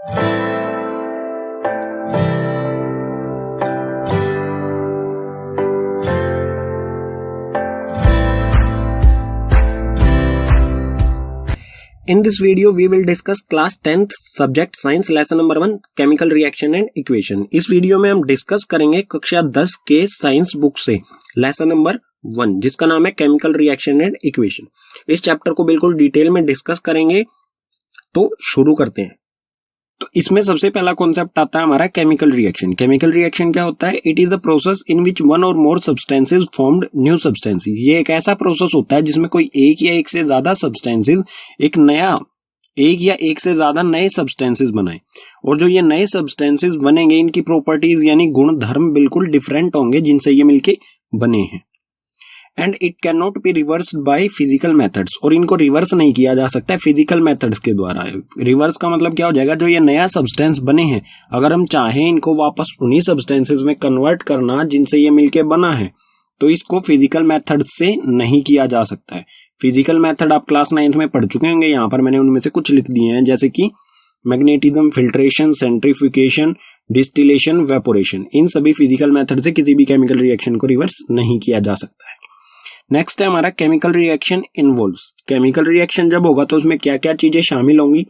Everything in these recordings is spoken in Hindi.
In this video, we will discuss class 10th subject science lesson number 1 chemical reaction and equation। इस वीडियो में हम डिस्कस करेंगे कक्षा 10 के साइंस बुक से लेसन नंबर 1 जिसका नाम है केमिकल रिएक्शन एंड इक्वेशन। इस चैप्टर को बिल्कुल डिटेल में डिस्कस करेंगे, तो शुरू करते हैं। तो इसमें सबसे पहला कॉन्सेप्ट आता है हमारा केमिकल रिएक्शन। केमिकल रिएक्शन क्या होता है? It is a process in which one or more substances formed new substances. ये एक ऐसा प्रोसेस होता है जिसमें कोई एक या एक से ज्यादा सब्सटेंसेस एक या एक से ज्यादा नए सब्सटेंसेस बनाए, और जो ये नए सब्सटेंसेस बनेंगे इनकी प्रॉपर्टीज यानी गुण धर्म बिल्कुल डिफरेंट होंगे जिनसे ये मिलके बने हैं। And it can not be reversed by physical methods, और इनको रिवर्स नहीं किया जा सकता है फिजिकल मेथड्स के द्वारा। रिवर्स का मतलब क्या हो जाएगा? जो ये नया सब्सटेंस बने हैं, अगर हम चाहें इनको वापस उन्हीं सब्सटेंसेस में कन्वर्ट करना जिनसे ये मिलके बना है, तो इसको फिजिकल मेथड से नहीं किया जा सकता है। फिजिकल मेथड आप क्लास 9th में पढ़ चुके होंगे, यहाँ पर मैंने उनमें से कुछ लिख दिए हैं, जैसे कि magnetism, filtration, centrifugation, distillation, evaporation. इन सभी फिजिकल मेथड से किसी भी केमिकल रिएक्शन को रिवर्स नहीं किया जा सकता है। नेक्स्ट है हमारा chemical reaction involves. Chemical reaction जब होगा तो उसमें क्या क्या चीजें शामिल होंगी?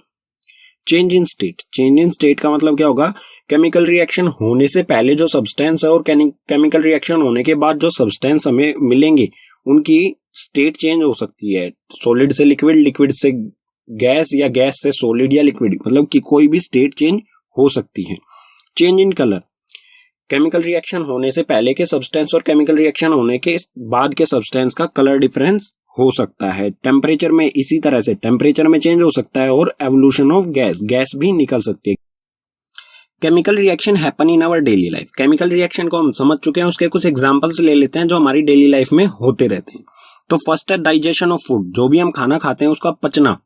Change in state. Change in state का मतलब क्या होगा? केमिकल रिएक्शन होने से पहले जो सब्सटेंस है और केमिकल रिएक्शन होने के बाद जो सब्सटेंस हमें मिलेंगे उनकी स्टेट चेंज हो सकती है। सॉलिड से लिक्विड, लिक्विड से गैस, या गैस से सॉलिड या लिक्विड, मतलब कि कोई भी स्टेट चेंज हो सकती है। Change in colour. Chemical reaction होने से पहले के सब्सटेंस और केमिकल रिएक्शन होने के बाद के सब्सटेंस का कलर डिफरेंस हो सकता है। टेम्परेचर में इसी तरह से टेम्परेचर में चेंज हो सकता है, और एवोल्यूशन ऑफ गैस, गैस भी निकल सकती है। Chemical reaction happen in our daily life. Chemical reaction को हम समझ चुके हैं, उसके कुछ एग्जांपल्स ले लेते हैं जो हमारी डेली लाइफ में होते रहते हैं। तो फर्स्ट है डाइजेशन ऑफ फूड। जो भी हम खाना खाते हैं उसका पचना,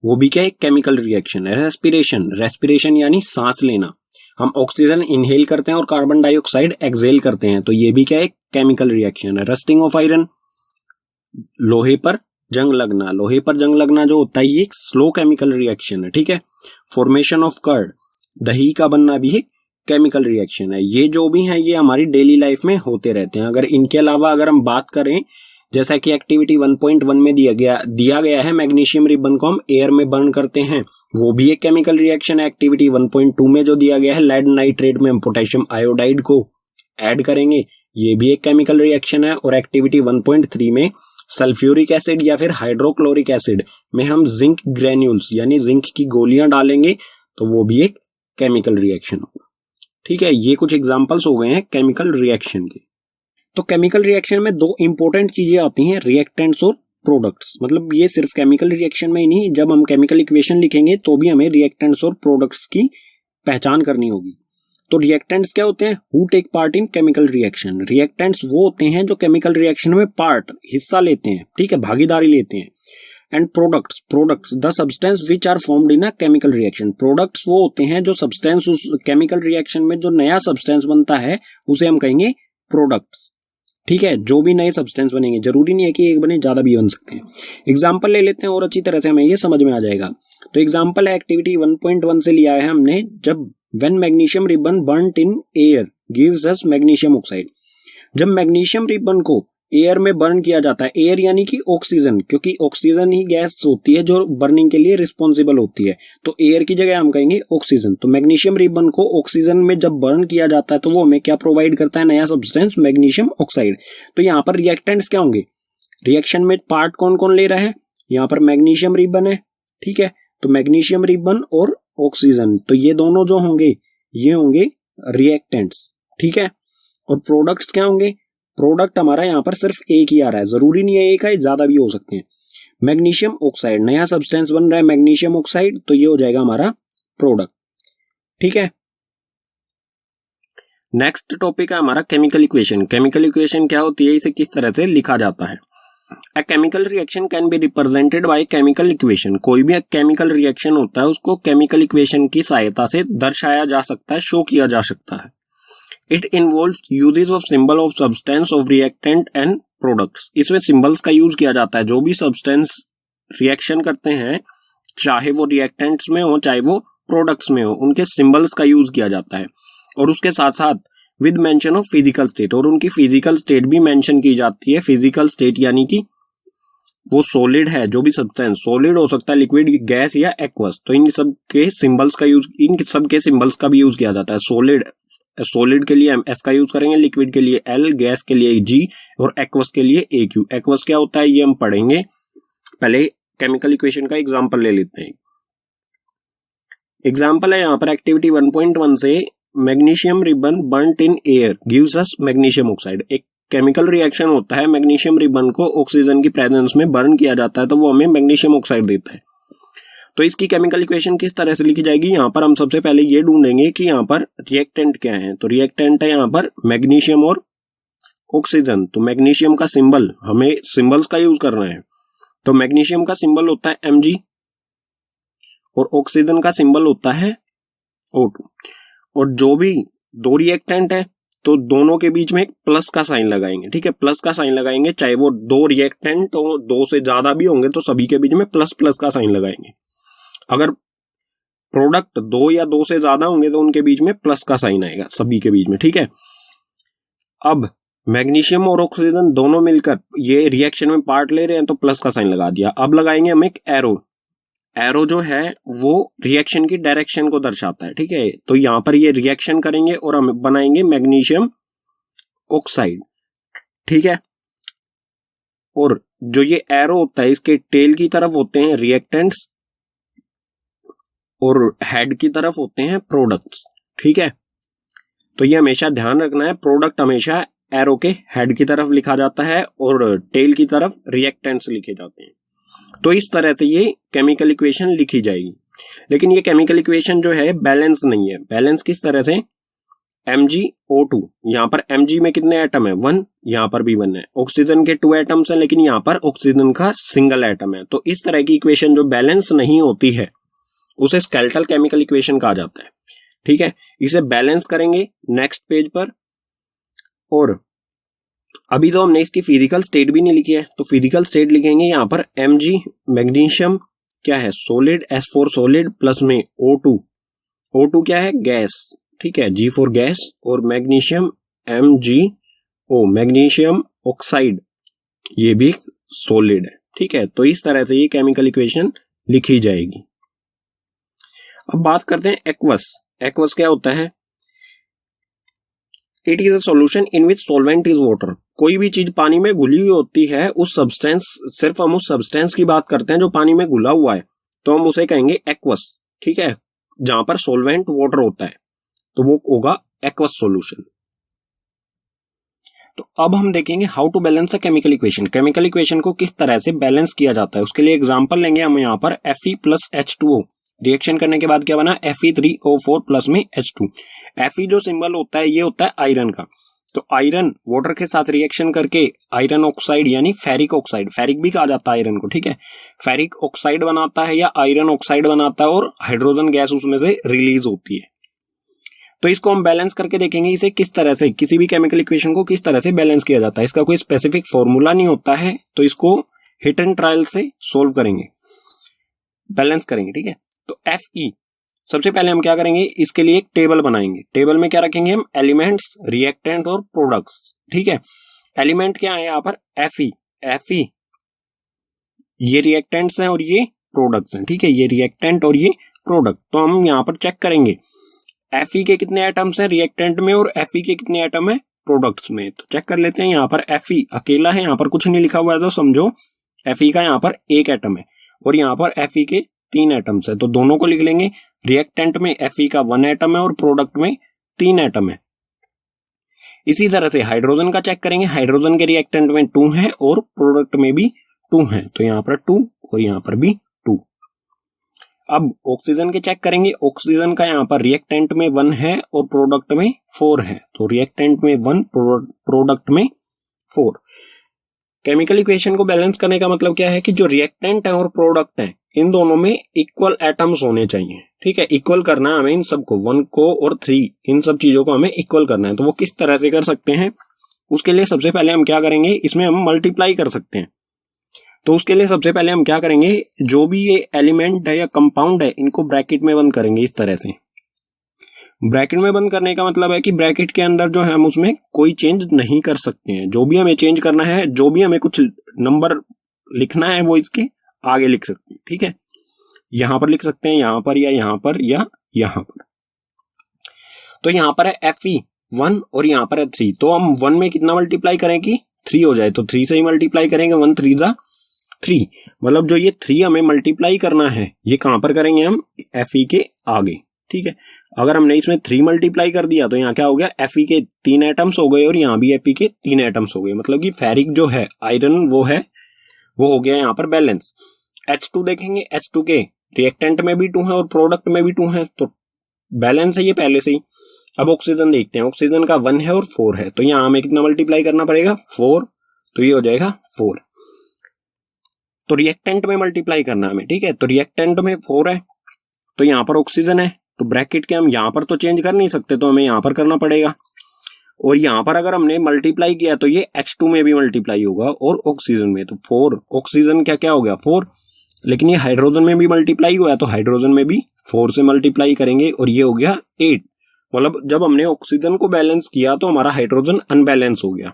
वो भी क्या है? केमिकल रिएक्शन है। रेस्पिरेशन, रेस्पिरेशन यानी सांस लेना। हम ऑक्सीजन इनहेल करते हैं और कार्बन डाइऑक्साइड एक्सहेल करते हैं, तो ये भी क्या है? केमिकल रिएक्शन है। रस्टिंग ऑफ आयरन, लोहे पर जंग लगना। लोहे पर जंग लगना जो होता है ये एक स्लो केमिकल रिएक्शन है, ठीक है। फॉर्मेशन ऑफ कर्ड, दही का बनना भी एक केमिकल रिएक्शन है। ये जो भी है ये हमारी डेली लाइफ में होते रहते हैं। अगर इनके अलावा अगर हम बात करें, जैसा कि एक्टिविटी 1.1 में दिया गया है, मैग्नीशियम रिबन को हम एयर में बर्न करते हैं, वो भी एक केमिकल रिएक्शन है। एक्टिविटी 1.2 में जो दिया गया है, लेड नाइट्रेट में हम पोटेशियम आयोडाइड को ऐड करेंगे, ये भी एक केमिकल रिएक्शन है। और एक्टिविटी 1.3 में सल्फ्यूरिक एसिड या फिर हाइड्रोक्लोरिक एसिड में हम जिंक ग्रेन्यूल्स यानी जिंक की गोलियां डालेंगे, तो वो भी एक केमिकल रिएक्शन होगा, ठीक है। ये कुछ एग्जांपल्स हो गए हैं केमिकल रिएक्शन के। तो केमिकल रिएक्शन में दो इंपॉर्टेंट चीजें आती हैं, रिएक्टेंट्स और प्रोडक्ट्स। मतलब ये सिर्फ केमिकल रिएक्शन में ही नहीं, जब हम केमिकल इक्वेशन लिखेंगे तो भी हमें रिएक्टेंट्स और प्रोडक्ट्स की पहचान करनी होगी। तो रिएक्टेंट्स क्या होते हैं? Who take part in chemical reaction. Reactants वो होते हैं जो केमिकल रिएक्शन में हिस्सा लेते हैं, ठीक है, भागीदारी लेते हैं। And products the substance which are formed in a chemical reaction. Products वो होते हैं जो सब्सटेंस उस केमिकल रिएक्शन में जो नया सब्सटेंस बनता है उसे हम कहेंगे प्रोडक्ट्स, ठीक है। जो भी नए सब्सटेंस बनेंगे, जरूरी नहीं है कि एक बने, ज्यादा भी बन सकते हैं। एग्जांपल ले लेते हैं और अच्छी तरह से हमें ये समझ में आ जाएगा। तो एग्जांपल है एक्टिविटी 1.1 से लिया है हमने, जब when magnesium ribbon burned in air gives us magnesium oxide. जब मैग्नीशियम रिबन को एयर में बर्न किया जाता है, एयर यानी कि ऑक्सीजन, क्योंकि ऑक्सीजन ही गैस होती है जो बर्निंग के लिए रिस्पॉन्सिबल होती है, तो एयर की जगह हम कहेंगे ऑक्सीजन। तो मैग्नीशियम रिबन को ऑक्सीजन में जब बर्न किया जाता है तो वो हमें क्या प्रोवाइड करता है? नया सब्सटेंस, मैग्नीशियम ऑक्साइड। तो यहाँ पर रिएक्टेंट्स क्या होंगे? रिएक्शन में पार्ट कौन कौन ले रहा है? यहाँ पर मैग्नीशियम रिबन है, ठीक है। तो मैग्नीशियम रिबन और ऑक्सीजन, तो ये दोनों जो होंगे ये होंगे रिएक्टेंट्स, ठीक है। और प्रोडक्ट्स क्या होंगे? प्रोडक्ट हमारा यहाँ पर सिर्फ एक ही आ रहा है, जरूरी नहीं है एक है, ज्यादा भी हो सकते हैं। मैग्नीशियम ऑक्साइड, नया सब्सटेंस बन रहा है मैग्नीशियम ऑक्साइड, तो ये हो जाएगा हमारा प्रोडक्ट, ठीक है। नेक्स्ट टॉपिक है हमारा केमिकल इक्वेशन। केमिकल इक्वेशन क्या होती है, इसे किस तरह से लिखा जाता है? अ chemical reaction can be represented by chemical equation. कोई भी केमिकल रिएक्शन होता है उसको केमिकल इक्वेशन की सहायता से दर्शाया जा सकता है, शो किया जा सकता है। It involves uses of symbol of substance of reactant and products. इसमें सिंबल्स का यूज किया जाता है। जो भी सब्सटेंस रिएक्शन करते हैं, चाहे वो रिएक्टेंट्स में हो चाहे वो प्रोडक्ट्स में हो उनके सिंबल्स का यूज किया जाता है, और उसके साथ साथ with mention of physical state, और उनकी फिजिकल स्टेट भी मेंशन की जाती है। फिजिकल स्टेट यानी कि वो सॉलिड है, जो भी सब्सटेंस सॉलिड हो सकता है, लिक्विड, गैस या एक्वस, तो इन सब के सिंबल्स का यूज, इन सब के सिंबल्स का भी यूज किया जाता है। सॉलिड के लिए हम एस का यूज करेंगे, लिक्विड के लिए एल, गैस के लिए जी और एक्वस के लिए ए क्यू। एक्वस क्या होता है ये हम पढ़ेंगे, पहले केमिकल इक्वेशन का एग्जांपल ले लेते हैं। एग्जांपल है यहाँ पर एक्टिविटी 1.1 से, magnesium ribbon burnt in air gives us magnesium oxide. एक केमिकल रिएक्शन होता है, मैग्नीशियम रिबन को ऑक्सीजन की प्रेजेंस में बर्न किया जाता है तो वो हमें मैग्नीशियम ऑक्साइड देता है। तो इसकी केमिकल इक्वेशन किस तरह से लिखी जाएगी, यहाँ पर हम सबसे पहले ये ढूंढेंगे कि यहाँ पर रिएक्टेंट क्या है। तो रिएक्टेंट है यहाँ पर मैग्नीशियम और ऑक्सीजन। तो मैग्नीशियम का सिंबल, हमें सिंबल्स का यूज करना है, तो मैग्नीशियम का सिंबल होता है Mg और ऑक्सीजन का सिंबल होता है O2। और जो भी दो रिएक्टेंट है तो दोनों के बीच में एक प्लस का साइन लगाएंगे, ठीक है, प्लस का साइन लगाएंगे, चाहे वो दो रिएक्टेंट और दो से ज्यादा भी होंगे तो सभी के बीच में प्लस प्लस का साइन लगाएंगे। अगर प्रोडक्ट दो या दो से ज्यादा होंगे तो उनके बीच में प्लस का साइन आएगा सभी के बीच में, ठीक है। अब मैग्नीशियम और ऑक्सीजन दोनों मिलकर ये रिएक्शन में पार्ट ले रहे हैं तो प्लस का साइन लगा दिया। अब लगाएंगे हम एक एरो। एरो जो है वो रिएक्शन की डायरेक्शन को दर्शाता है, ठीक है। तो यहां पर ये रिएक्शन करेंगे और हम बनाएंगे मैग्नीशियम ऑक्साइड, ठीक है। और जो ये एरो होता है इसके टेल की तरफ होते हैं रिएक्टेंट्स और हेड की तरफ होते हैं प्रोडक्ट्स, ठीक है। तो ये हमेशा ध्यान रखना है, प्रोडक्ट हमेशा एरो के हेड की तरफ लिखा जाता है और टेल की तरफ रिएक्टेंट्स लिखे जाते हैं। तो इस तरह से ये केमिकल इक्वेशन लिखी जाएगी। लेकिन ये केमिकल इक्वेशन जो है बैलेंस नहीं है। बैलेंस किस तरह से, MgO2, यहाँ पर Mg में कितने एटम है, 1, यहाँ पर भी 1 है। ऑक्सीजन के 2 एटम्स हैं लेकिन यहाँ पर ऑक्सीजन का सिंगल एटम है। तो इस तरह की इक्वेशन जो बैलेंस नहीं होती है उसे स्केलेटल केमिकल इक्वेशन कहा जाता है, ठीक है। इसे बैलेंस करेंगे नेक्स्ट पेज पर। और अभी तो हमने इसकी फिजिकल स्टेट भी नहीं लिखी है, तो फिजिकल स्टेट लिखेंगे यहाँ पर Mg, मैग्नीशियम क्या है सॉलिड, S4 सॉलिड, प्लस में O2 क्या है गैस, ठीक है, G फॉर गैस, और मैग्नीशियम MgO, मैग्नीशियम ऑक्साइड, ये भी सॉलिड है, ठीक है। तो इस तरह से ये केमिकल इक्वेशन लिखी जाएगी। अब बात करते हैं एक्वस। एक्वस क्या होता है, it is a solution in which solvent is water. कोई भी चीज पानी में घुली हुई होती है, उस सब्सटेंस, सिर्फ हम उस सब्सटेंस की बात करते हैं जो पानी में घुला हुआ है, तो हम उसे कहेंगे एक्वस, ठीक है। जहां पर सॉल्वेंट वाटर होता है तो वो होगा एक्वस सॉल्यूशन। तो अब हम देखेंगे how to balance a chemical equation. Chemical equation को किस तरह से बैलेंस किया जाता है, उसके लिए एग्जांपल लेंगे हम यहाँ पर Fe प्लस H2O। रिएक्शन करने के बाद क्या बना, Fe3O4 प्लस में H2। Fe जो सिंबल होता है ये होता है आयरन का। तो आयरन वाटर के साथ रिएक्शन करके आयरन ऑक्साइड यानी फेरिक ऑक्साइड, फेरिक भी कहा जाता है आयरन को, ठीक है, फेरिक ऑक्साइड बनाता है या आयरन ऑक्साइड बनाता है और हाइड्रोजन गैस उसमें से रिलीज होती है। तो इसको हम बैलेंस करके देखेंगे इसे किस तरह से, किसी भी केमिकल इक्वेशन को किस तरह से बैलेंस किया जाता है। इसका कोई स्पेसिफिक फॉर्मूला नहीं होता है, तो इसको हिट एंड ट्रायल से सोल्व करेंगे, बैलेंस करेंगे, ठीक है। तो Fe सबसे पहले हम क्या करेंगे, इसके लिए एक टेबल बनाएंगे। टेबल में क्या रखेंगे हम, एलिमेंट्स, रिएक्टेंट और प्रोडक्ट्स, ठीक है। एलिमेंट क्या है यहाँ पर, Fe ये रिएक्टेंट्स हैं और ये प्रोडक्ट्स हैं, ठीक है, ये रिएक्टेंट और ये प्रोडक्ट। तो हम यहाँ पर चेक करेंगे Fe के कितने एटम्स हैं रिएक्टेंट में और Fe के कितने एटम है प्रोडक्ट्स में। तो चेक कर लेते हैं, यहाँ पर Fe अकेला है, यहाँ पर कुछ नहीं लिखा हुआ है तो समझो Fe का यहाँ पर एक एटम है और यहाँ पर Fe के 3 एटम्स है, तो दोनों को लिख लेंगे। रिएक्टेंट में Fe का 1 एटम है और प्रोडक्ट में 3 एटम है। इसी तरह से हाइड्रोजन का चेक करेंगे, हाइड्रोजन के रिएक्टेंट में 2 है और प्रोडक्ट में भी 2 है, तो यहाँ पर 2 और यहाँ पर भी 2। अब ऑक्सीजन के चेक करेंगे, ऑक्सीजन का यहाँ पर रिएक्टेंट में 1 है और प्रोडक्ट में 4 है, तो रिएक्टेंट में 1, प्रोडक्ट में 4। केमिकल इक्वेशन को बैलेंस करने का मतलब क्या है कि जो रिएक्टेंट है और प्रोडक्ट है इन दोनों में इक्वल एटम्स होने चाहिए, ठीक है। इक्वल करना है हमें इन सबको, 1 को और 3, इन सब चीजों को हमें इक्वल करना है। तो वो किस तरह से कर सकते हैं, उसके लिए सबसे पहले हम क्या करेंगे, इसमें हम मल्टीप्लाई कर सकते हैं। तो उसके लिए सबसे पहले हम क्या करेंगे, जो भी ये एलिमेंट है या कंपाउंड है इनको ब्रैकेट में बंद करेंगे इस तरह से। ब्रैकेट में बंद करने का मतलब है कि ब्रैकेट के अंदर जो है हम उसमें कोई चेंज नहीं कर सकते हैं। जो भी हमें चेंज करना है, जो भी हमें कुछ नंबर लिखना है वो इसके आगे लिख सकते हैं। ठीक है, यहां पर लिख सकते हैं, यहां पर या यहां पर या यहां पर। तो यहां पर है FE1 और यहां पर है 3। तो हम 1 में कितना मल्टीप्लाई करें कि 3 हो जाए, तो 3 से ही मल्टीप्लाई करेंगे। 1 3 जा 3, मतलब जो ये 3 हमें मल्टीप्लाई करना है ये कहां पर करेंगे हम, FE के आगे। ठीक है, अगर हमने इसमें 3 मल्टीप्लाई कर दिया तो यहाँ क्या हो गया, Fe के 3 एटम्स हो गए और यहाँ भी Fe के 3 एटम्स हो गए। मतलब कि फेरिक जो है आयरन वो हो गया यहाँ पर बैलेंस। H2 देखेंगे, H2 के रिएक्टेंट में भी 2 है और प्रोडक्ट में भी 2 है, तो बैलेंस है ये पहले से ही। अब ऑक्सीजन देखते हैं, ऑक्सीजन का 1 है और 4 है, तो यहाँ हमें कितना मल्टीप्लाई करना पड़ेगा, 4, तो ये हो जाएगा 4। तो रिएक्टेंट में मल्टीप्लाई करना हमें। ठीक है, तो रिएक्टेंट में 4 है तो यहाँ पर ऑक्सीजन है, तो ब्रैकेट के हम यहां पर तो चेंज कर नहीं सकते, तो हमें यहां पर करना पड़ेगा। और यहां पर अगर हमने मल्टीप्लाई किया तो ये H2 में भी मल्टीप्लाई होगा और ऑक्सीजन में, तो 4 ऑक्सीजन क्या क्या हो गया 4, लेकिन ये हाइड्रोजन में भी मल्टीप्लाई हुआ है तो हाइड्रोजन में भी 4 से मल्टीप्लाई करेंगे और ये हो गया 8। मतलब जब हमने ऑक्सीजन को बैलेंस किया तो हमारा हाइड्रोजन अनबैलेंस हो गया।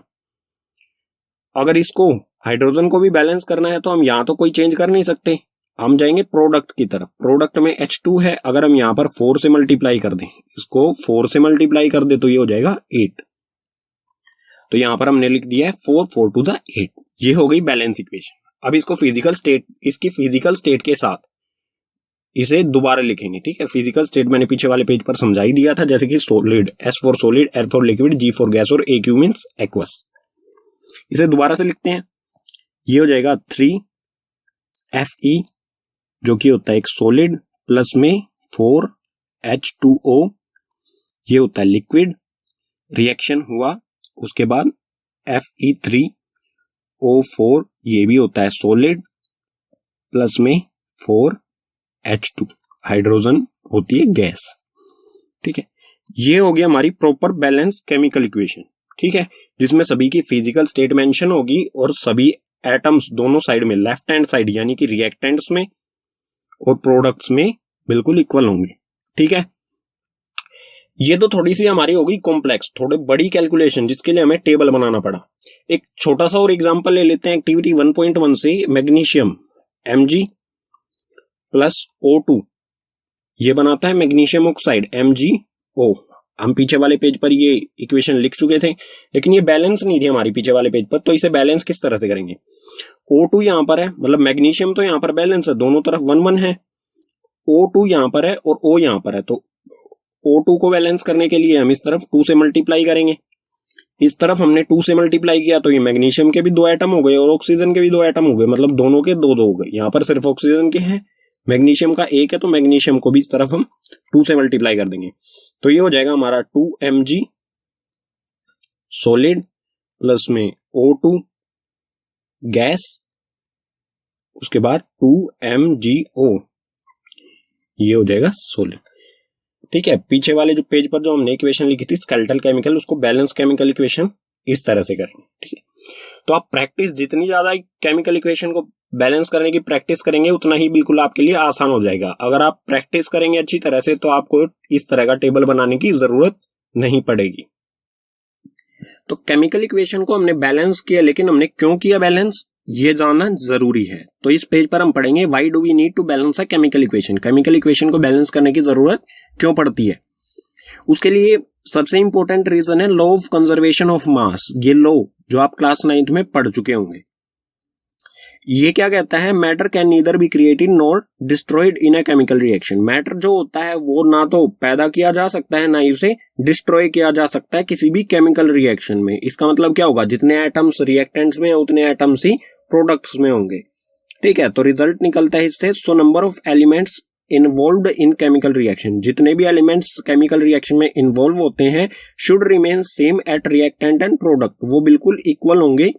अगर इसको हाइड्रोजन को भी बैलेंस करना है तो हम यहां तो कोई चेंज कर नहीं सकते, हम जाएंगे प्रोडक्ट की तरफ। प्रोडक्ट में H2 है, अगर हम यहां पर 4 से मल्टीप्लाई कर दें, इसको 4 से मल्टीप्लाई कर दे तो ये हो जाएगा 8। तो यहां पर हमने लिख दिया है 4 4 टू द 8। ये हो गई बैलेंस इक्वेशन। अब इसको फिजिकल स्टेट, इसकी फिजिकल स्टेट के साथ इसे दोबारा लिखेंगे। ठीक है, फिजिकल स्टेट मैंने पीछे वाले पेज पर समझा ही दिया था, जैसे कि solid, S for solid, R for liquid, G for gas और AQ मींस एक्वस। इसे दोबारा से लिखते हैं, ये हो जाएगा 3Fe जो कि होता है एक सॉलिड, प्लस में 4H2O ये होता है लिक्विड, रिएक्शन हुआ उसके बाद Fe3O4 ये भी होता है सॉलिड, प्लस में 4H2 हाइड्रोजन होती है गैस। ठीक है, ये हो गया हमारी प्रॉपर बैलेंस केमिकल इक्वेशन। ठीक है, जिसमें सभी की फिजिकल स्टेट मेंशन होगी और सभी एटम्स दोनों साइड में, लेफ्ट हैंड साइड यानी कि रिएक्टेंट्स में और प्रोडक्ट्स में बिल्कुल इक्वल होंगे। ठीक है, ये तो थोड़ी सी हमारी होगी कॉम्प्लेक्स, थोड़ी बड़ी कैलकुलेशन जिसके लिए हमें टेबल बनाना पड़ा। एक छोटा सा और एग्जांपल ले लेते हैं एक्टिविटी 1.1 से। मैग्नीशियम Mg प्लस O2 ये बनाता है मैग्नीशियम ऑक्साइड MgO। हम पीछे वाले पेज पर ये इक्वेशन लिख चुके थे, लेकिन ये बैलेंस नहीं थी हमारी पीछे वाले पेज पर, तो इसे बैलेंस किस तरह से करेंगे। O2 यहां पर है, मतलब मैग्नीशियम तो यहां पर बैलेंस है, दोनों तरफ 1 1 है। O2 यहां पर है और O यहां पर है, तो O2 को बैलेंस करने के लिए हम इस तरफ 2 से मल्टीप्लाई करेंगे। इस तरफ हमने 2 से मल्टीप्लाई किया तो ये मैग्नीशियम के भी 2 एटम हो गए और ऑक्सीजन के भी 2 एटम हो गए, मतलब दोनों के 2 2 हो गए। यहां पर सिर्फ ऑक्सीजन के हैं, मैग्नीशियम का 1 है, तो मैग्नीशियम को भी इस तरफ हम 2 से मल्टीप्लाई कर देंगे। तो ये हो जाएगा हमारा 2Mg सॉलिड प्लस में O2 गैस, उसके बाद 2MgO ये हो जाएगा सॉलिड। ठीक है, पीछे वाले जो पेज पर जो हमने इक्वेशन लिखी थी स्केलेटल केमिकल, उसको बैलेंस केमिकल इक्वेशन इस तरह से करेंगे। ठीक है, तो आप प्रैक्टिस जितनी ज्यादा केमिकल इक्वेशन को बैलेंस करने की प्रैक्टिस करेंगे उतना ही बिल्कुल आपके लिए आसान हो जाएगा। अगर आप प्रैक्टिस करेंगे अच्छी तरह से तो आपको इस तरह का टेबल बनाने की जरूरत नहीं पड़ेगी। तो केमिकल इक्वेशन को हमने बैलेंस किया, लेकिन हमने क्यों किया बैलेंस ये जानना जरूरी है। तो इस पेज पर हम पढ़ेंगे why do we need to balance a chemical equation. Chemical equation को बैलेंस करने की जरूरत क्यों पड़ती है। उसके लिए सबसे इंपॉर्टेंट रीजन है law of conservation of mass. ये लॉ जो आप क्लास 9th में पढ़ चुके होंगे, ये क्या कहता है, matter can neither be created nor destroyed in a chemical reaction. Matter जो होता है वो ना तो पैदा किया जा सकता है ना ही उसे डिस्ट्रॉय किया जा सकता है किसी भी केमिकल रिएक्शन में। इसका मतलब क्या होगा, जितने एटम्स रिएक्टेंट्स में उतने एटम्स ही प्रोडक्ट्स में होंगे। ठीक है, तो रिजल्ट निकलता है इससे, so number of elements involved in chemical reaction, जितने भी एलिमेंट्स केमिकल रिएक्शन में इन्वॉल्व होते हैं should remain same at reactant and product, वो बिल्कुल इक्वल होंगे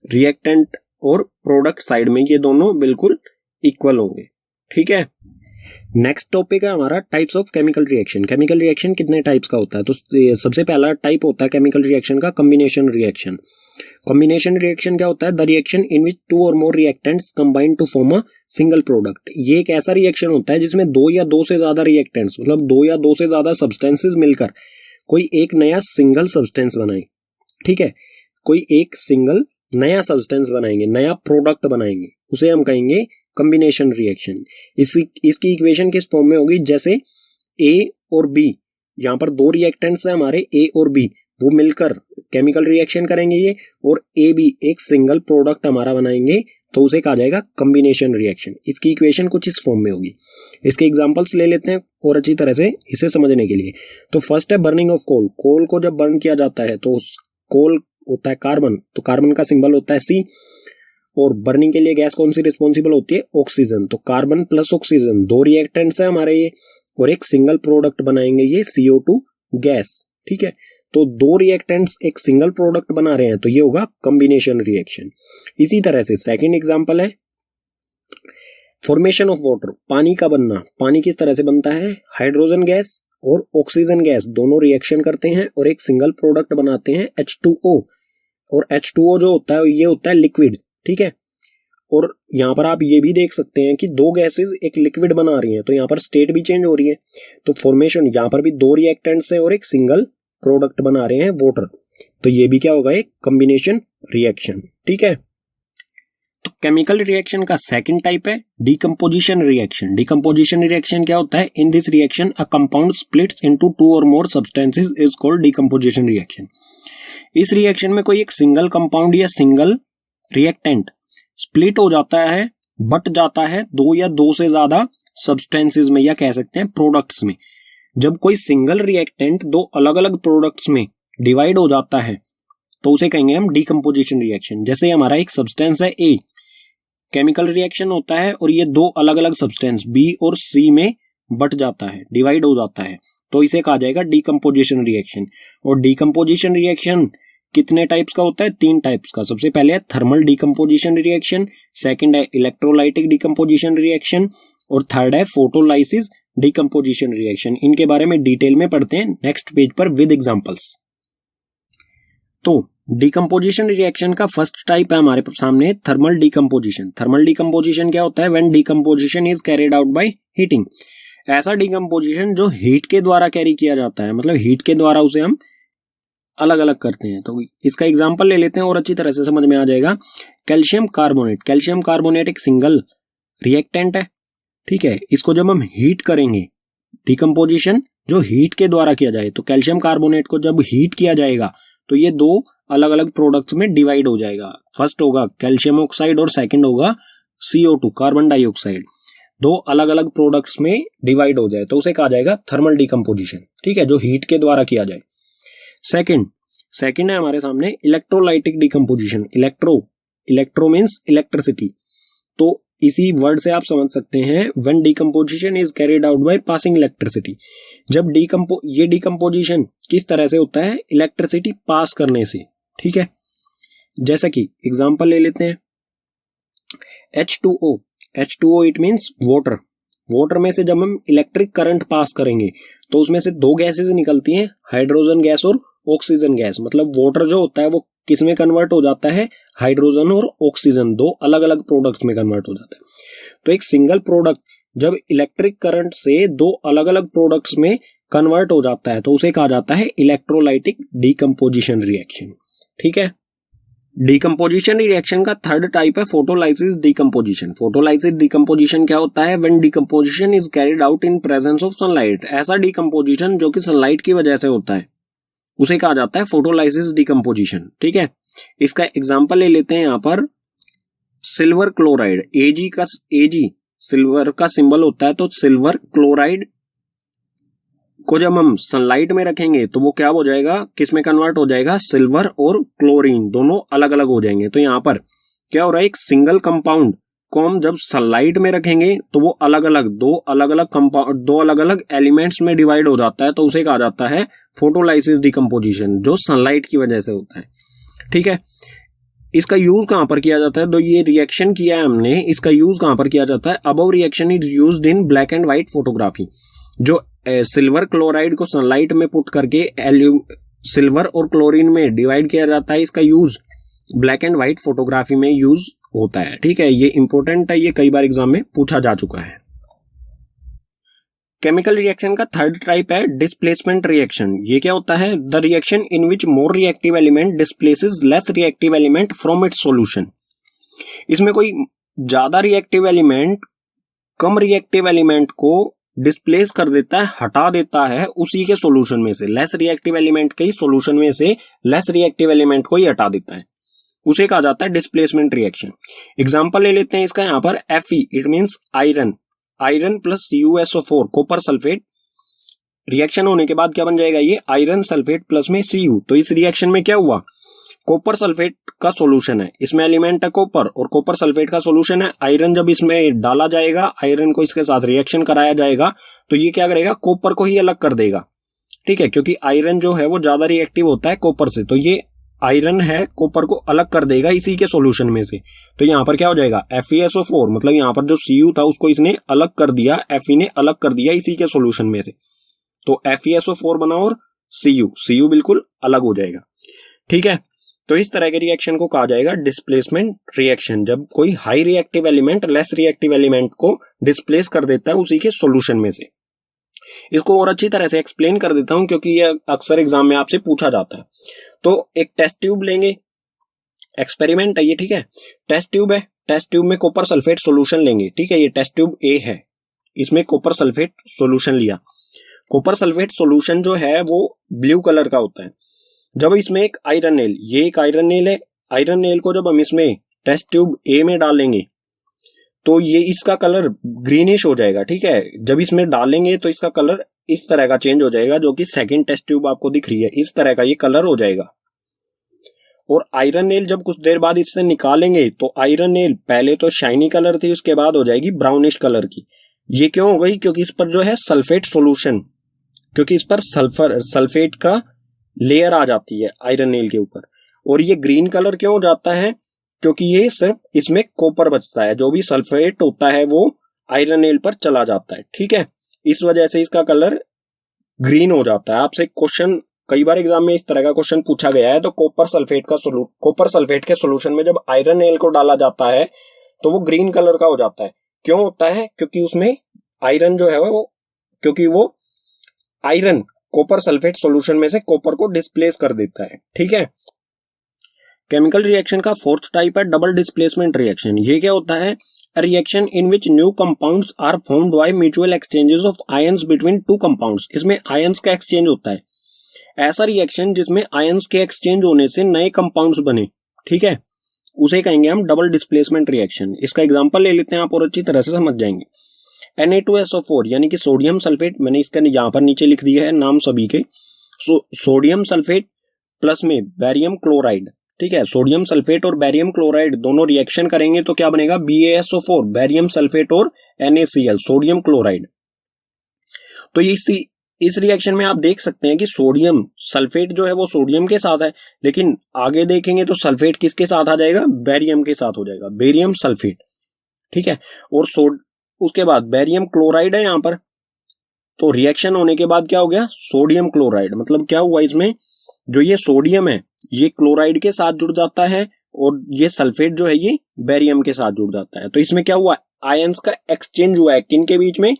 रिएक्टेंट और प्रोडक्ट साइड में, ये दोनों बिल्कुल इक्वल होंगे। ठीक है, नेक्स्ट टॉपिक है हमारा types of chemical reaction. Chemical reaction कितने टाइप्स का होता है, तो सबसे पहला टाइप होता है केमिकल रिएक्शन का कॉम्बिनेशन रिएक्शन। कॉम्बिनेशन रिएक्शन क्या होता है? The reaction in which 2 or more reactants combine to form a single product. ये एक ऐसा रिएक्शन होता है जिसमें 2 या 2 से ज्यादा रिएक्टेंट्स, मतलब 2 या 2 से ज्यादा सब्सटेंसेस मिलकर कोई एक नया सिंगल सब्सटेंस बनाए। ठीक है, कोई एक सिंगल नया सब्सटेंस बनाएंगे, नया प्रोडक्ट बनाएंगे, उसे हम कहेंगे कॉम्बिनेशन रिएक्शन। इसकी इक्वेशन किस फॉर्म में होगी? जैसे ए और बी, यहाँ पर 2 रिएक्टेंट्स हैं हमारे ए और बी, वो मिलकर केमिकल रिएक्शन करेंगे ये, और ए बी एक सिंगल प्रोडक्ट हमारा बनाएंगे, तो उसे कहा जाएगा कॉम्बिनेशन रिएक्शन। इसकी इक्वेशन कुछ इस फॉर्म में होगी। इसके एग्जांपल्स ले लेते हैं और अच्छी तरह से इसे समझने के लिए। तो फर्स्ट है बर्निंग ऑफ कोल। कोल को जब बर्न किया जाता है तो उस कोल होता है कार्बन, तो कार्बन का सिंबल होता है C, और बर्निंग के लिए गैस कौन सी रिस्पॉन्सिबल होती है? ऑक्सीजन। तो कार्बन प्लस ऑक्सीजन 2 रिएक्टेंट्स है हमारे ये, और एक सिंगल प्रोडक्ट बनाएंगे ये CO2 गैस। ठीक है, तो 2 रिएक्टेंट्स एक सिंगल प्रोडक्ट बना रहे हैं, तो ये होगा कॉम्बिनेशन रिएक्शन। इसी तरह से सेकंड एग्जांपल है फॉर्मेशन ऑफ वाटर, पानी का बनना। पानी किस तरह से बनता है? हाइड्रोजन गैस और ऑक्सीजन गैस दोनों रिएक्शन करते हैं और एक सिंगल प्रोडक्ट बनाते हैं H2O, और H2O जो होता है ये होता है लिक्विड। ठीक है, और यहाँ पर आप ये भी देख सकते हैं कि 2 गैसेस एक लिक्विड बना रही हैं, तो यहाँ पर स्टेट भी चेंज हो रही है। तो फॉर्मेशन, यहाँ पर भी 2 रिएक्टेंट्स हैं और एक सिंगल प्रोडक्ट बना रहे हैं वाटर, तो ये भी क्या होगा? एक कॉम्बिनेशन रिएक्शन। ठीक है, तो केमिकल रिएक्शन का सेकंड टाइप है डीकंपोजिशन रिएक्शन। डीकंपोजिशन रिएक्शन क्या होता है? In this reaction a compound splits into 2 or more substances is called decomposition reaction. इस रिएक्शन में कोई एक सिंगल कंपाउंड या सिंगल रिएक्टेंट स्प्लिट हो जाता है, बट जाता है 2 या 2 से ज्यादा सब्सटेंसेस में, या कह सकते हैं प्रोडक्ट्स में। जब कोई सिंगल रिएक्टेंट 2 अलग अलग प्रोडक्ट्स में डिवाइड हो जाता है तो उसे कहेंगे हम डीकंपोजिशन रिएक्शन। जैसे हमारा एक सब्सटेंस है ए, केमिकल रिएक्शन होता है और ये 2 अलग अलग सब्सटेंस बी और सी में बट जाता है, डिवाइड हो जाता है, तो इसे कहा जाएगा डीकंपोजिशन रिएक्शन। और डीकंपोजिशन रिएक्शन कितने टाइप्स का होता है? 3 टाइप्स का। सबसे पहले है थर्मल डीकंपोजिशन रिएक्शन, सेकंड है इलेक्ट्रोलाइटिक डीकंपोजिशन रिएक्शन, और थर्ड है फोटोलाइसिस डीकंपोजिशन रिएक्शन। इनके बारे में डिटेल में पढ़ते हैं नेक्स्ट पेज पर विद एग्जांपल्स। तो डीकंपोजिशन रिएक्शन का फर्स्ट टाइप है हमारे सामने थर्मल डीकंपोजिशन। थर्मल डीकंपोजिशन क्या होता है? When decomposition is carried out by heating. ऐसा डीकंपोजिशन जो हीट के द्वारा कैरी किया जाता है, मतलब हीट के द्वारा उसे हम अलग अलग करते हैं। तो इसका एग्जांपल ले लेते हैं और अच्छी तरह से समझ में आ जाएगा। Calcium carbonate. कैल्शियम कार्बोनेट एक सिंगल रिएक्टेंट है। ठीक है, इसको जब हम हीट करेंगे, डीकंपोजिशन जो हीट के द्वारा किया जाए, तो कैल्शियम कार्बोनेट को जब हीट किया जाएगा तो ये 2 अलग अलग प्रोडक्ट्स में डिवाइड हो जाएगा। फर्स्ट होगा कैल्शियम ऑक्साइड और सेकंड होगा CO2 कार्बन डाइऑक्साइड। 2 अलग अलग प्रोडक्ट्स में डिवाइड हो जाए तो उसे कहा जाएगा थर्मल डीकंपोजिशन। ठीक है, जो हीट के द्वारा किया जाए। सेकंड है हमारे सामने electrolytic decomposition. Electro means electricity, तो इसी वर्ड से आप समझ सकते हैं when decomposition is carried out by passing electricity. जब ये डीकंपोजिशन किस तरह से होता है? इलेक्ट्रिसिटी पास करने से। ठीक है, जैसा कि एग्जांपल ले लेते हैं H2O it means water. Water में से जब हम इलेक्ट्रिक करंट पास करेंगे तो उसमें से 2 गैसेस निकलती हैं, हाइड्रोजन गैस और ऑक्सीजन गैस। मतलब वाटर जो होता है वो किस में कन्वर्ट हो जाता है? हाइड्रोजन और ऑक्सीजन 2 अलग अलग प्रोडक्ट्स में कन्वर्ट हो जाता है। तो एक सिंगल प्रोडक्ट जब इलेक्ट्रिक करंट से 2 अलग अलग प्रोडक्ट्स में कन्वर्ट हो जाता है तो उसे कहा जाता है इलेक्ट्रोलाइटिक डीकंपोजिशन रिएक्शन। ठीक है, डीकंपोजिशन रिएक्शन का थर्ड टाइप है फोटोलाइसिस डीकंपोजिशन। फोटोलाइसिस डीकंपोजिशन क्या होता है? When decomposition is carried out in presence of sunlight. ऐसा डीकंपोजिशन जो कि सनलाइट की वजह से होता है उसे कहा जाता है फोटोलाइसिस डीकंपोजिशन। ठीक है, इसका एग्जांपल ले लेते हैं यहाँ पर सिल्वर क्लोराइड। Ag सिल्वर का सिंबल होता है, तो सिल्वर क्लोराइड को जब हम सनलाइट में रखेंगे तो वो क्या हो जाएगा? किस में कन्वर्ट हो जाएगा? सिल्वर और क्लोरीन दोनों अलग अलग हो जाएंगे। तो यहाँ पर क्या हो रहा है? एक सिंगल कंपाउंड को हम जब सनलाइट में रखेंगे तो वो अलग अलग 2 अलग अलग एलिमेंट्स में डिवाइड हो जाता है, तो उसे कहा जाता है फोटोलाइसिस डीकंपोजिशन, जो सनलाइट की वजह से होता है। ठीक है, इसका यूज कहां पर किया जाता है? तो ये रिएक्शन किया है हमने, इसका यूज कहां पर किया जाता है? Above reaction is used in black and white photography. जो सिल्वर क्लोराइड को सनलाइट में पुट करके सिल्वर और क्लोरीन में डिवाइड किया जाता है, इसका use black and white photography में यूज होता है। ठीक है, ये इंपॉर्टेंट है, ये कई बार एग्जाम में पूछा जा चुका है। केमिकल रिएक्शन का थर्ड टाइप है डिस्प्लेसमेंट रिएक्शन। ये क्या होता है? The reaction in which more reactive element displaces less reactive element from its solution. इसमें कोई ज्यादा रिएक्टिव एलिमेंट कम रिएक्टिव एलिमेंट को डिस्प्लेस कर देता है, हटा देता है उसी के सॉल्यूशन में से। लेस रिएक्टिव एलिमेंट के सॉल्यूशन में से लेस रिएक्टिव एलिमेंट को ही हटा देता है, उसे कहा जाता है डिस्प्लेसमेंट रिएक्शन। एग्जांपल ले लेते हैं इसका यहां पर Fe, it means iron, iron plus CuSO4 copper sulphate. Reaction होने के बाद क्या बन जाएगा? ये आयरन सल्फेट प्लस में Cu। तो इस रिएक्शन में क्या हुआ? कॉपर सल्फेट का सॉल्यूशन है, इसमें एलिमेंट है कॉपर और कॉपर सल्फेट का सॉल्यूशन है आयरन। जब इसमें डाला जाएगा, आयरन को इसके साथ रिएक्शन कराया जाएगा, तो ये क्या करेगा? कॉपर को ही अलग कर देगा। ठीक है, क्योंकि आयरन जो है वो ज्यादा रिएक्टिव होता है कॉपर से, तो ये आयरन है कॉपर को अलग कर देगा इसी के सॉल्यूशन में से। तो यहां पर क्या हो जाएगा? FeSO4, मतलब यहां पर जो Cu था उसको इसने अलग कर दिया, Fe ने अलग कर दिया इसी के सॉल्यूशन में से, तो FeSO4 बना और Cu बिल्कुल अलग हो जाएगा। ठीक है, तो इस तरह के रिएक्शन को कहा जाएगा डिस्प्लेसमेंट रिएक्शन, जब कोई high reactive element less reactive element को डिस्प्लेस कर देता है उसी के सॉल्यूशन में से। इसको और अच्छी तरह से एक्सप्लेन कर देता हूं क्योंकि यह अक्सर एग्जाम में आपसे पूछा जाता है। तो एक टेस्ट ट्यूब लेंगे, एक्सपेरिमेंट है ये। ठीक है, टेस्ट ट्यूब है, टेस्ट ट्यूब में कॉपर सल्फेट सॉल्यूशन लेंगे। ठीक है, ये टेस्ट ट्यूब A है, इसमें कॉपर सल्फेट सॉल्यूशन लिया। कॉपर सल्फेट सॉल्यूशन जो है वो ब्लू कलर का होता है। जब इसमें एक आयरन नेल, ये एक आयरन नेल है, आयरन नेल को जब हम इसमें टेस्ट ट्यूब A में डालेंगे तो ये इसका कलर ग्रीनिश हो जाएगा। ठीक है, जब इसमें डालेंगे तो इसका कलर इस तरह का चेंज हो जाएगा, जो कि सेकंड टेस्ट ट्यूब आपको दिख रही है, इस तरह का ये कलर हो जाएगा। और आयरन नेल जब कुछ देर बाद इससे निकालेंगे तो आयरन नेल पहले तो शाइनी कलर थी, उसके बाद हो जाएगी ब्राउनिश कलर की। ये क्यों हो गई? क्योंकि इस पर जो है सल्फेट सॉल्यूशन, क्योंकि इस पर सल्फेट का लेयर आ जाती है आयरन नेल के ऊपर। और ये ग्रीन कलर क्यों हो जाता है? क्योंकि ये सिर्फ इसमें कॉपर बचता है, जो भी सल्फेट होता है वो आयरन नेल पर चला जाता है। ठीक है, इस वजह से इसका कलर ग्रीन हो जाता है। आपसे क्वेश्चन कई बार एग्जाम में इस तरह का क्वेश्चन पूछा गया है। तो कॉपर सल्फेट के सॉल्यूशन में जब आयरन नेल को डाला जाता है तो वो ग्रीन कलर का हो जाता है। क्यों होता है? क्योंकि उसमें आयरन जो है वो आयरन कॉपर सल्फेट सॉल्यूशन में से कॉपर को डिस्प्लेस कर देता है। ठीक है, केमिकल रिएक्शन का फोर्थ टाइप है डबल डिस्प्लेसमेंट रिएक्शन। ये क्या होता है? A reaction in which new compounds are formed by mutual exchanges of ions between two compounds। इसमें ions का exchange होता है। ऐसा रिएक्शन जिसमें ions के exchange होने से नए compounds बने, ठीक है, उसे कहेंगे हम डबल डिस्प्लेसमेंट रिएक्शन। इसका एग्जांपल ले लेते हैं, आप और अच्छी तरह से समझ जाएंगे। Na2SO4 यानी कि सोडियम सल्फेट, मैंने इसका यहां पर नीचे लिख दिया है नाम सभी के। सोडियम सल्फेट प्लस में बैरियम क्लोराइड। ठीक है, सोडियम सल्फेट और बैरियम क्लोराइड दोनों रिएक्शन करेंगे तो क्या बनेगा? BaSO4, बैरियम सल्फेट और NaCl, सोडियम क्लोराइड। तो इस रिएक्शन में आप देख सकते हैं कि सोडियम सल्फेट जो है वो सोडियम के साथ है, लेकिन आगे देखेंगे तो सल्फेट किसके साथ आ जाएगा? बैरियम के साथ हो जाएगा, बैरियम सल्फेट। ठीक है, और उसके बाद बैरियम क्लोराइड है यहां पर, तो रिएक्शन होने के बाद क्या हो गया? Sodium chloride. मतलब क्या हुआ? इसमें जो ये सोडियम है ये क्लोराइड के साथ जुड़ जाता है और ये सल्फेट जो है ये बैरियम के साथ जुड़ जाता है। तो इसमें क्या हुआ? आयंस का एक्सचेंज हुआ है। किन के बीच में?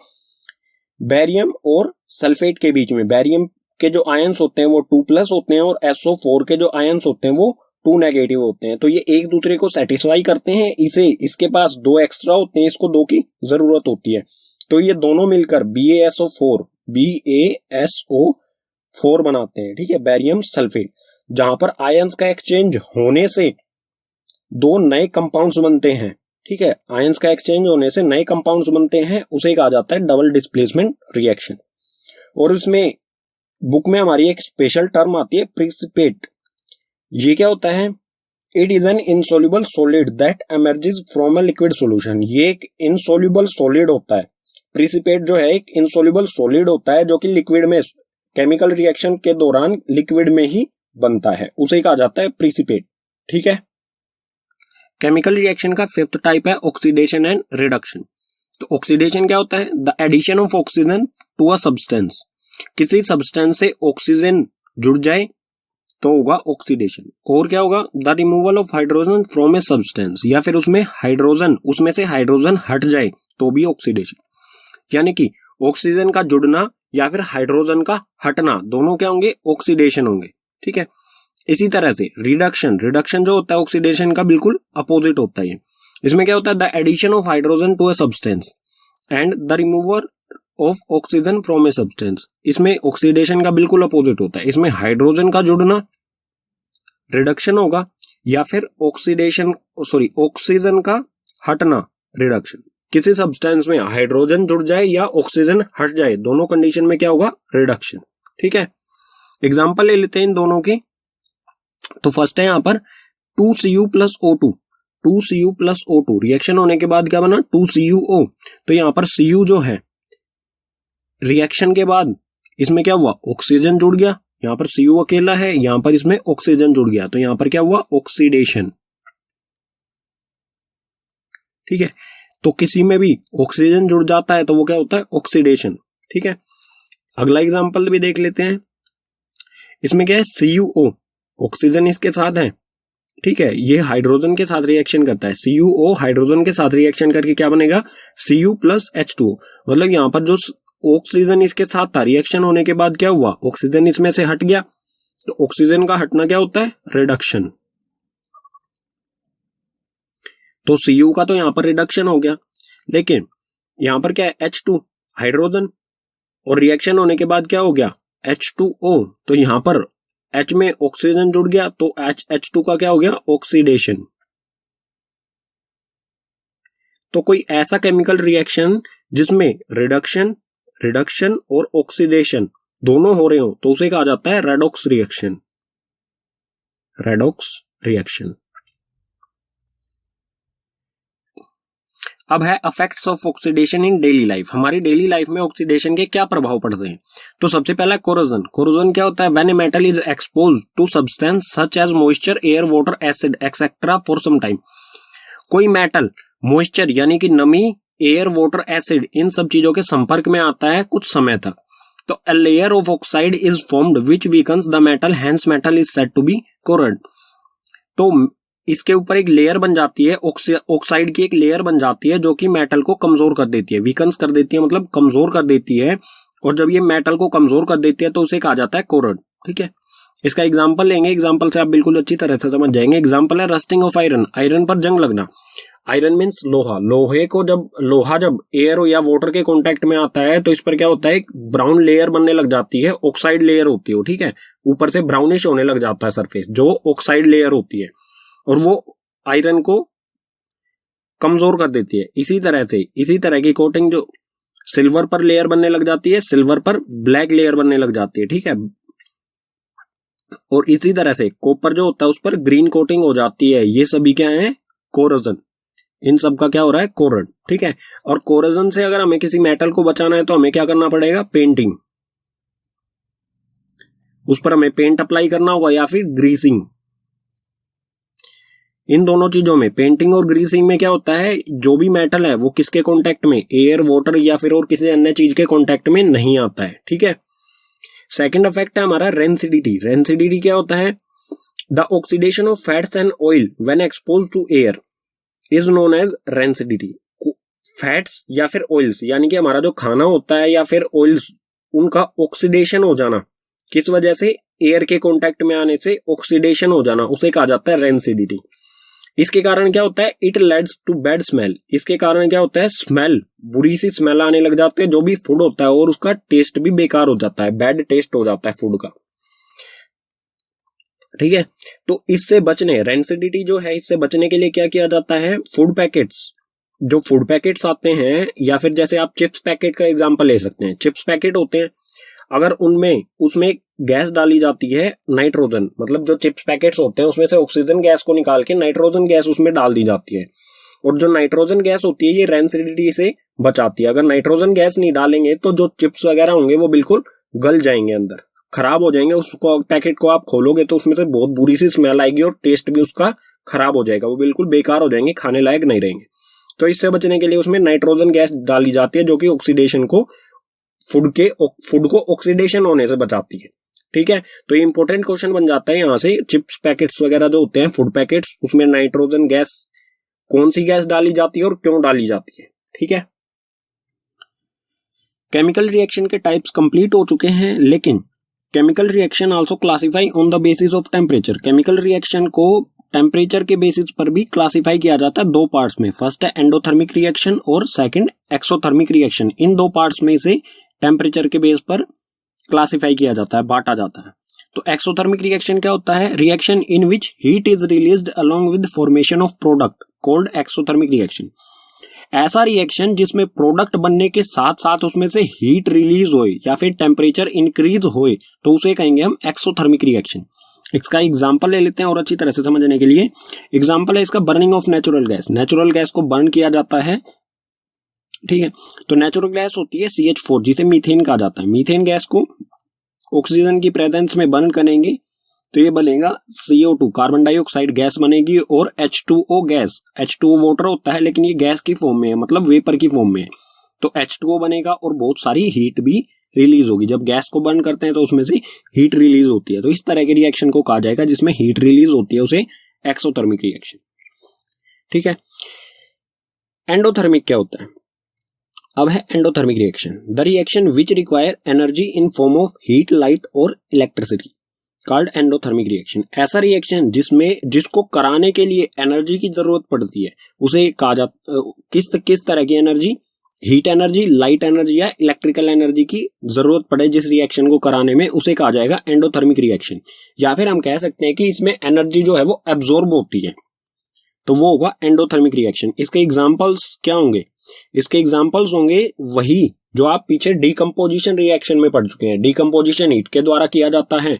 बैरियम और सल्फेट के बीच में। बैरियम के जो आयंस होते हैं वो 2+ होते हैं और SO4 के जो आयंस होते हैं वो 2 नेगेटिव होते हैं। तो ये एक दूसरे को सेटिस्फाई करते हैं। इसके पास 2 एक्स्ट्रा होते हैं, इसको 2 की जरूरत होती है। तो ये दोनों मिलकर BaSO4 बनाते हैं। ठीक है, बैरियम सल्फेट, जहां पर आयंस का एक्सचेंज होने से 2 नए कंपाउंड्स बनते हैं। ठीक है, आयंस का एक्सचेंज होने से नए कंपाउंड्स बनते हैं, उसे कहा जाता है डबल डिस्प्लेसमेंट रिएक्शन। और उसमें बुक में हमारी एक स्पेशल टर्म आती है प्रिसिपेट। ये क्या होता है? It is an insoluble solid that emerges from a liquid solution. ये एक इनसोल्यूबल सॉलिड होता है। प्रिसिपेट जो है एक इनसोल्यूबल सॉलिड होता है जो कि लिक्विड में, केमिकल रिएक्शन के दौरान लिक्विड में ही बनता है, उसे कहा जाता है प्रिसिपेट। ठीक है, केमिकल रिएक्शन का फिफ्थ टाइप है ऑक्सीडेशन एंड रिडक्शन। तो ऑक्सीडेशन क्या होता है? The addition of oxygen to a substance. किसी सब्सटेंस से ऑक्सीजन जुड़ जाए तो होगा ऑक्सीडेशन। और क्या होगा, the removal of hydrogen from a substance, या फिर उसमें से हाइड्रोजन हट जाए तो भी ऑक्सीडेशन। यानी कि ऑक्सीजन का जुड़ना या फिर हाइड्रोजन का हटना, दोनों क्या होंगे, ऑक्सीडेशन होंगे। ठीक है, इसी तरह से रिडक्शन जो होता है ऑक्सीडेशन का बिल्कुल अपोजिट होता है। इसमें क्या होता है, the addition of hydrogen to a substance and the removal of oxygen from a substance. इसमें ऑक्सीडेशन का बिल्कुल अपोजिट होता है। इसमें हाइड्रोजन का जुड़ना रिडक्शन होगा, या फिर ऑक्सीजन का हटना रिडक्शन। किसी सब्सटेंस में हाइड्रोजन जुड़ जाए या ऑक्सीजन हट जाए, दोनों कंडीशन में क्या होगा, रिडक्शन। ठीक है, एग्जांपल ले लेते हैं इन दोनों के। तो फर्स्ट है यहां पर 2Cu plus O2, 2Cu plus O2 reaction होने के बाद क्या बना, 2CuO। तो यहां पर Cu जो है रिएक्शन के बाद इसमें क्या हुआ, ऑक्सीजन जुड़ गया। यहां पर Cu अकेला है, यहां पर इसमें ऑक्सीजन जुड़ गया, तो यहां पर क्या हुआ, ऑक्सीडेशन। ठीक है, तो किसी में भी ऑक्सीजन जुड़ जाता है तो वो क्या होता है, ऑक्सीडेशन। ठीक है, अगला एग्जांपल भी देख लेते हैं। इसमें क्या है, CuO, ऑक्सीजन इसके साथ है। ठीक है, ये हाइड्रोजन के साथ रिएक्शन करता है। CuO हाइड्रोजन के साथ रिएक्शन करके क्या बनेगा, Cu प्लस H2O। मतलब यहां पर जो ऑक्सीजन इसके साथ था, रिएक्शन होने के बाद क्या हुआ, ऑक्सीजन इसमें से हट गया। तो ऑक्सीजन का हटना क्या होता है, रिडक्शन। तो Cu का तो यहां पर रिडक्शन हो गया, लेकिन यहां पर क्या है, H2 हाइड्रोजन, और रिएक्शन होने के बाद क्या हो गया, H2O। तो यहां पर H में ऑक्सीजन जुड़ गया, तो H2 का क्या हो गया, ऑक्सीडेशन। तो कोई ऐसा केमिकल रिएक्शन जिसमें रिडक्शन और ऑक्सीडेशन दोनों हो रहे हो, तो उसे कहा जाता है रेडॉक्स रिएक्शन। अब है effects of oxidation in daily life. हमारी डेली लाइफ में ऑक्सीडेशन के क्या प्रभाव पड़ते हैं। तो सबसे पहला कोरोजन क्या होता है, when a metal is exposed to substance such as moisture, air, water, acid etcetera for some time. कोई मेटल मॉइस्चर यानी कि नमी, एयर, वाटर, एसिड, इन सब चीजों के संपर्क में आता है कुछ समय तक, तो a layer of oxide is formed which weakens the metal, hence metal is said to be corrode. तो इसके ऊपर एक लेयर बन जाती है, ऑक्साइड की एक लेयर बन जाती है जो कि मेटल को कमजोर कर देती है। वीकन्स कर देती है मतलब कमजोर कर देती है, और जब ये मेटल को कमजोर कर देती है तो उसे कहा जाता है कोरोड। ठीक है, इसका एग्जांपल लेंगे, एग्जांपल से आप बिल्कुल अच्छी तरह से समझ जाएंगे। एग्जांपल है रस्टिंग ऑफ आयरन, आयरन पर जंग लगना। आयरन मीन्स लोहा, लोहा जब एयर या वाटर के कांटेक्ट में आता है तो इस पर क्या होता है, एक ब्राउन लेयर बनने लग जाती है, ऑक्साइड लेयर होती है। ठीक है, ऊपर से ब्राउनिश होने लग जाता है सरफेस, जो ऑक्साइड लेयर होती है, और वो आयरन को कमजोर कर देती है। इसी तरह की कोटिंग जो सिल्वर पर लेयर बनने लग जाती है, सिल्वर पर ब्लैक लेयर बनने लग जाती है। ठीक है, और इसी तरह से कॉपर जो होता है उस पर ग्रीन कोटिंग हो जाती है। ये सभी क्या है, कोरोजन। इन सब का क्या हो रहा है, कोरोड। ठीक है, और कोरोजन से अगर हमें किसी मेटल को बचाना है तो हमें क्या करना पड़ेगा, पेंटिंग, उस पर हमें पेंट अप्लाई करना होगा या फिर ग्रीसिंग। इन दोनों चीजों में, पेंटिंग और ग्रीसिंग में क्या होता है, जो भी मेटल है वो किसके कांटेक्ट में, एयर, वाटर या फिर और किसी अन्य चीज के कांटेक्ट में नहीं आता है। ठीक है, सेकंड इफेक्ट है हमारा रेंसिडिटी। रेंसिडिटी क्या होता है, the oxidation of fats and oil when exposed to air is known as rancidity. Fats या फिर ऑयल्स, यानी कि हमारा जो खाना होता है या फिर ऑयल्स, उनका ऑक्सीडेशन हो जाना, किस वजह से, एयर के कांटेक्ट में आने से ऑक्सीडेशन हो जाना, उसे कहा जाता है रेंसिडिटी। इसके कारण क्या होता है, it leads to bad smell. इसके कारण क्या होता है, स्मेल, बुरी सी स्मेल आने लग जाती है जो भी फूड होता है, और उसका टेस्ट भी बेकार हो जाता है, बैड टेस्ट हो जाता है फूड का। ठीक है, तो इससे बचने, रेंसिडिटी जो है, इससे बचने के लिए क्या किया जाता है, फूड पैकेट्स, जो फूड पैकेट्स आते हैं, या फिर जैसे आप चिप्स पैकेट का एग्जांपल ले सकते हैं। चिप्स पैकेट होते हैं, अगर उसमें गैस डाली जाती है नाइट्रोजन, मतलब जो चिप्स पैकेट्स होते हैं उसमें से ऑक्सीजन गैस को निकाल के नाइट्रोजन गैस उसमें डाल दी जाती है, और जो नाइट्रोजन गैस होती है ये रेंसिडिटी से बचाती है। अगर नाइट्रोजन गैस नहीं डालेंगे तो जो चिप्स वगैरह होंगे वो बिल्कुल गल जाएंगे, अंदर खराब हो जाएंगे। उसको पैकेट को आप खोलोगे तो उसमें से बहुत बुरी सी स्मेल आएगी और टेस्ट भी उसका खराब हो जाएगा, वो बिल्कुल बेकार हो जाएंगे, खाने लायक नहीं रहेंगे। तो इससे बचने के लिए उसमें नाइट्रोजन गैस डाली जाती है जो कि ऑक्सीडेशन को, फूड को ऑक्सीडेशन होने से बचाती है। ठीक है, तो ये इंपॉर्टेंट क्वेश्चन बन जाता है यहाँ से। चिप्स पैकेट्स वगैरह जो होते हैं, फूड पैकेट्स, उसमें नाइट्रोजन गैस, कौन सी गैस डाली जाती है और क्यों डाली जाती है। ठीक है, केमिकल रिएक्शन के टाइप्स कंप्लीट हो चुके हैं, लेकिन chemical reaction also classify on the basis of temperature. Chemical reaction को टेम्परेचर के बेसिस पर भी क्लासिफाई किया जाता है दो पार्ट्स में। फर्स्ट है एंडोथर्मिक रिएक्शन और सेकंड एक्सोथर्मिक रिएक्शन। इन दो पार्ट्स में से टेम्परेचर के बेस पर क्लासिफाई किया जाता है, बांटा जाता है। तो एक्सोथर्मिक रिएक्शन क्या होता है? Reaction in which heat is released along with formation of product called exothermic reaction. ऐसा रिएक्शन जिसमें प्रोडक्ट बनने के साथ साथ उसमें से हीट रिलीज होए या फिर टेम्परेचर इंक्रीज होए तो उसे कहेंगे हम एक्सोथर्मिक रिएक्शन। इसका एग्जांपल ले लेते हैं और अच्छी तरह से समझने के लिए। एग्जांपल है इसका burning of natural gas. Natural gas को बर्न किया जाता है, ठीक है, तो नेचुरल गैस होती है CH4 जिसे मीथेन कहा जाता है। मीथेन गैस को ऑक्सीजन की प्रेजेंस में बर्न करेंगे तो ये बनेगा CO2 कार्बन डाइऑक्साइड गैस बनेगी और H2O गैस। H2O वाटर होता है लेकिन ये गैस की फॉर्म में है, मतलब वेपर की फॉर्म में है। तो H2O बनेगा और बहुत सारी हीट भी रिलीज होगी। जब गैस को बर्न करते हैं तो उसमें से हीट रिलीज होती है। तो इस तरह के रिएक्शन को कहा जाएगा जिसमें हीट रिलीज होती है, उसे एक्सोथर्मिक रिएक्शन। ठीक है, एंडोथर्मिक क्या होता है? अब है endothermic reaction, the reaction which require energy in form of heat, light और इलेक्ट्रिसिटी कॉल्ड एंडोथर्मिक रिएक्शन। ऐसा रिएक्शन जिसको कराने के लिए एनर्जी की जरूरत पड़ती है उसे कहा जाता, किस तरह की energy? Heat energy, light energy या इलेक्ट्रिकल एनर्जी की जरूरत पड़े जिस रिएक्शन को कराने में, उसे कहा जाएगा एंडोथर्मिक रिएक्शन। या फिर हम कह सकते हैं कि इसमें एनर्जी जो है वो एब्जॉर्ब होती है, तो वो होगा एंडोथर्मिक रिएक्शन। इसके एग्जांपल्स क्या होंगे? इसके एग्जांपल्स होंगे वही जो आप पीछे डीकंपोजिशन रिएक्शन में पढ़ चुके हैं। डीकंपोजिशन हीट के द्वारा किया जाता है,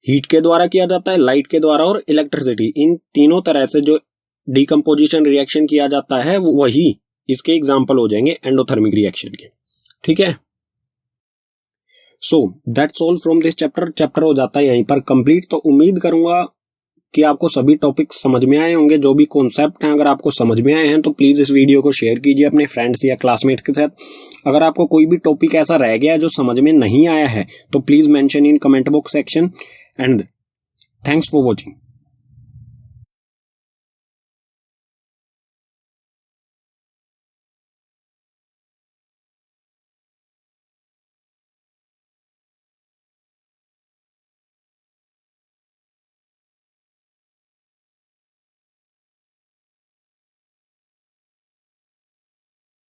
हीट के द्वारा किया जाता है, लाइट के द्वारा और इलेक्ट्रिसिटी, इन तीनों तरह से जो डीकंपोजिशन रिएक्शन किया जाता है वही इसके एग्जांपल हो जाएंगे एंडोथर्मिक रिएक्शन के। ठीक है, so that's all from this chapter. Chapter हो जाता है यहीं पर कंप्लीट। तो उम्मीद करूंगा कि आपको सभी टॉपिक समझ में आए होंगे, जो भी कॉन्सेप्ट हैं। अगर आपको समझ में आए हैं तो प्लीज इस वीडियो को शेयर कीजिए अपने फ्रेंड्स या क्लासमेट के साथ। अगर आपको कोई भी टॉपिक ऐसा रह गया है जो समझ में नहीं आया है तो please mention in comment box section. And thanks for watching.